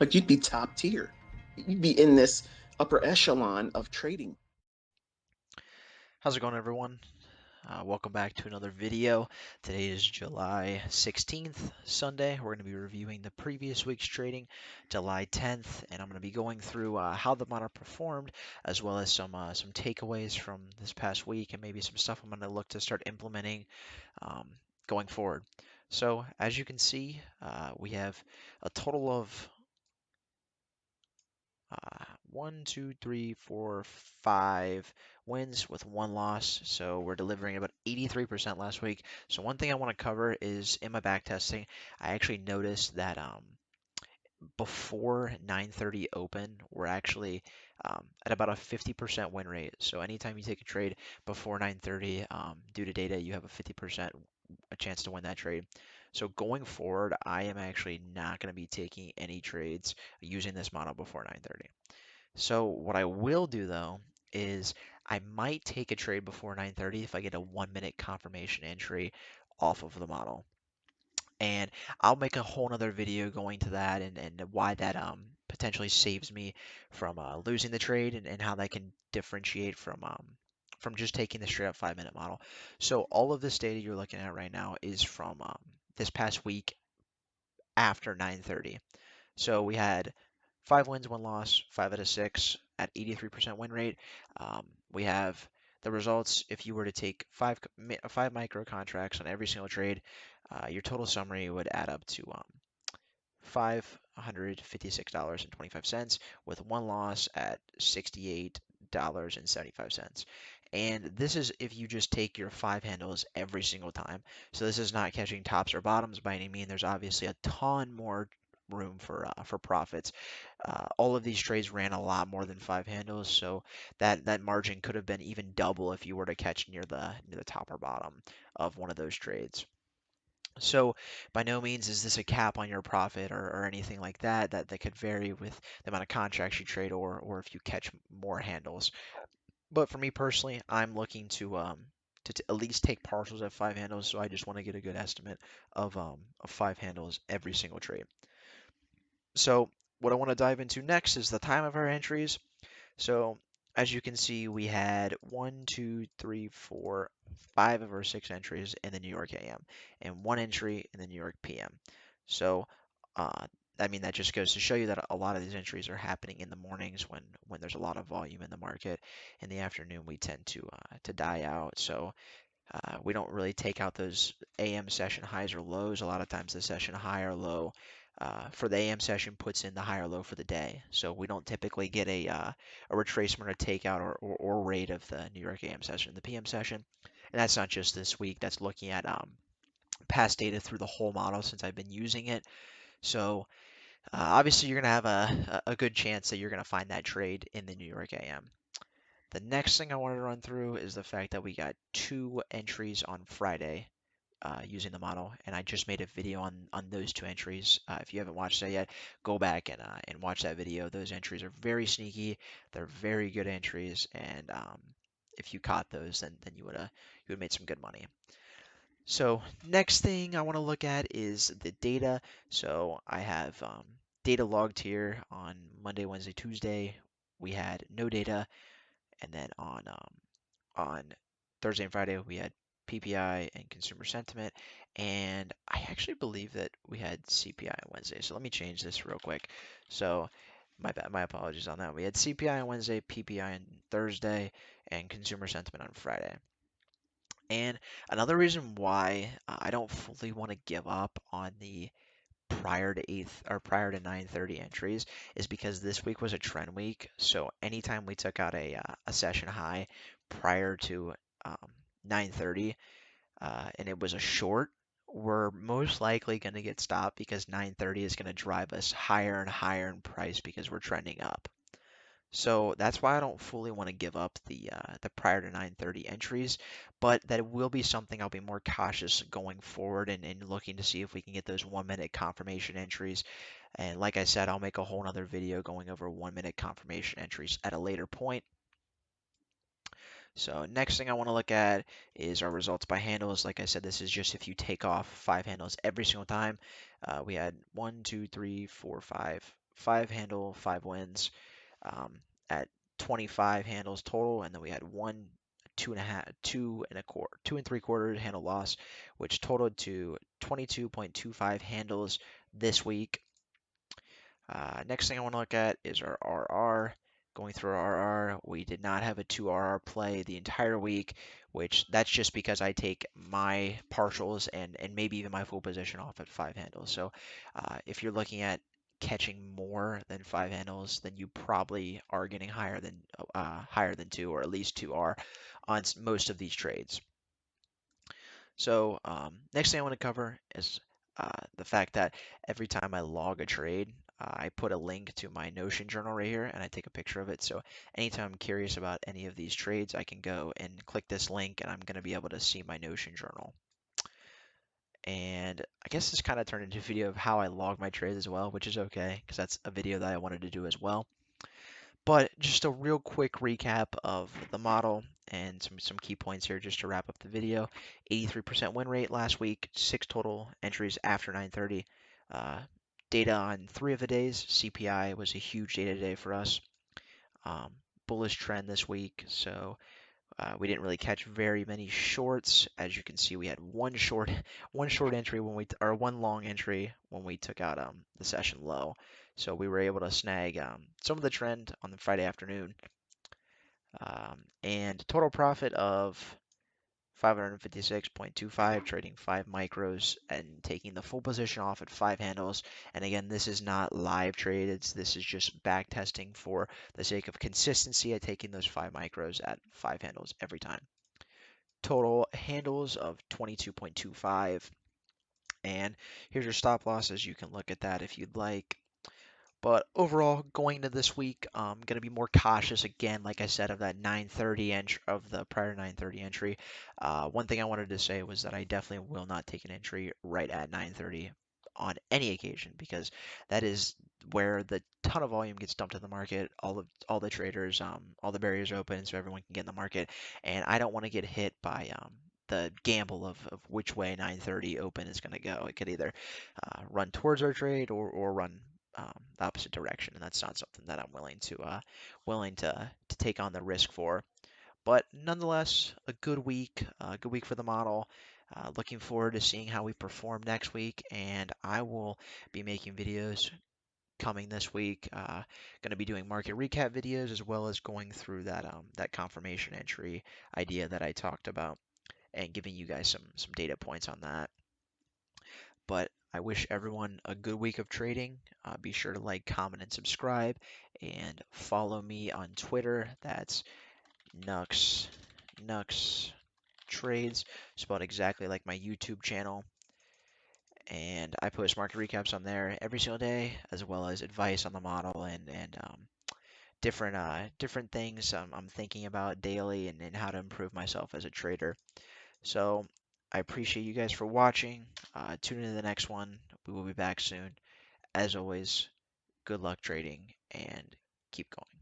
Like you'd be top tier. You'd be in this upper echelon of trading. How's it going, everyone? Welcome back to another video. Today is July 16th, Sunday. We're going to be reviewing the previous week's trading, July 10th, and I'm going to be going through how the monitor performed, as well as some takeaways from this past week, and maybe some stuff I'm going to look to start implementing um, going forward. So, as you can see, we have a total of 5 wins with one loss. So we're delivering about 83% last week. So one thing I want to cover is in my back testing, I actually noticed that before 9:30 open, we're actually at about a 50% win rate. So anytime you take a trade before 9:30, due to data, you have a 50% a chance to win that trade. So going forward, I am actually not going to be taking any trades using this model before 9:30. So what I will do though is I might take a trade before 9:30 if I get a 1 minute confirmation entry off of the model. And I'll make a whole nother video going to that and why that potentially saves me from losing the trade and how that can differentiate from just taking the straight up 5 minute model. So all of this data you're looking at right now is from this past week after 9:30. So we had 5 wins, one loss, 5 out of 6 at 83% win rate. We have the results. If you were to take five micro contracts on every single trade, your total summary would add up to $556.25 with one loss at $68.75. And this is if you just take your five handles every single time. So this is not catching tops or bottoms by any means. There's obviously a ton more room for profits. All of these trades ran a lot more than five handles, so that margin could have been even double if you were to catch near the top or bottom of one of those trades. So by no means is this a cap on your profit or anything like that. That could vary with the amount of contracts you trade or if you catch more handles. But for me personally, I'm looking to at least take partials at five handles, so I just want to get a good estimate of five handles every single trade. So what I want to dive into next is the time of our entries. So as you can see, we had one, two, three, four, 5 of our 6 entries in the New York AM and one entry in the New York PM. So uh, I mean that just goes to show you that a lot of these entries are happening in the mornings when there's a lot of volume in the market. In the afternoon, we tend to die out. So we don't really take out those AM session highs or lows. A lot of times the session high or low for the AM session puts in the high or low for the day. So we don't typically get a retracement or takeout or rate of the New York AM session, the PM session. And that's not just this week. That's looking at past data through the whole model since I've been using it. So obviously you're going to have a good chance that you're going to find that trade in the New York AM. The next thing I wanted to run through is the fact that we got 2 entries on Friday using the model, and I just made a video on those 2 entries. If you haven't watched that yet, go back and watch that video. Those entries are very sneaky. They're very good entries, and if you caught those, then you would made some good money. So next thing I want to look at is the data. So I have data logged here on Monday, Wednesday, Tuesday. We had no data, and then on Thursday and Friday we had PPI and consumer sentiment, and I actually believe that we had CPI on Wednesday. So let me change this real quick. So my apologies on that. We had CPI on Wednesday, PPI on Thursday, and consumer sentiment on Friday. And another reason why I don't fully want to give up on the prior to 9:30 entries is because this week was a trend week. So anytime we took out a session high prior to 9:30 and it was a short, we're most likely going to get stopped because 9:30 is going to drive us higher and higher in price because we're trending up. So that's why I don't fully want to give up the prior to 9:30 entries, but that will be something I'll be more cautious going forward and looking to see if we can get those 1 minute confirmation entries. And like I said, I'll make a whole nother video going over 1 minute confirmation entries at a later point. So next thing I want to look at is our results by handles. Like I said, this is just if you take off 5 handles every single time. We had one, two, three, four, five. five handle, five wins, um, at 25 handles total, and then we had one, two and a half, two and a quarter, 2 and 3/4 handle loss, which totaled to 22.25 handles this week. Next thing I want to look at is our RR. Going through our RR, we did not have a 2 RR play the entire week, which that's just because I take my partials and maybe even my full position off at five handles. So if you're looking at catching more than five handles, then you probably are getting higher than two, or at least two R on most of these trades. So next thing I want to cover is the fact that every time I log a trade, I put a link to my Notion journal right here, and I take a picture of it. So anytime I'm curious about any of these trades, I can go and click this link, and I'm going to be able to see my Notion journal. And I guess this kind of turned into a video of how I log my trades as well, which is okay, because that's a video that I wanted to do as well. But just a real quick recap of the model and some key points here just to wrap up the video. 83% win rate last week, 6 total entries after 9:30. Uh, Data on 3 of the days. CPI was a huge data day for us. Um, Bullish trend this week, so we didn't really catch very many shorts. As you can see, we had one short, one short entry when or one long entry when we took out the session low. So we were able to snag some of the trend on the Friday afternoon, and total profit of 556.25, trading 5 micros and taking the full position off at five handles. And again, this is not live trade. This is just back testing for the sake of consistency at taking those 5 micros at five handles every time. Total handles of 22.25. And here's your stop losses. You can look at that if you'd like. But overall, going into this week, I'm going to be more cautious again, like I said, of that 9:30 entry, of the prior 9:30 entry. One thing I wanted to say was that I definitely will not take an entry right at 9:30 on any occasion, because that is where the ton of volume gets dumped in the market. All the traders, all the barriers are open, so everyone can get in the market, and I don't want to get hit by the gamble of which way 9:30 open is going to go. It could either run towards our trade or run the opposite direction, and that's not something that I'm willing to take on the risk for. But nonetheless, a good week for the model. Looking forward to seeing how we perform next week, and I will be making videos coming this week. Going to be doing market recap videos as well as going through that confirmation entry idea that I talked about and giving you guys some data points on that. But I wish everyone a good week of trading. Be sure to like, comment, and subscribe, and follow me on Twitter. That's Nux Trades, spelled exactly like my YouTube channel. And I post market recaps on there every single day, as well as advice on the model and different things I'm thinking about daily, and how to improve myself as a trader. So I appreciate you guys for watching. Tune in to the next one. We will be back soon. As always, good luck trading and keep going.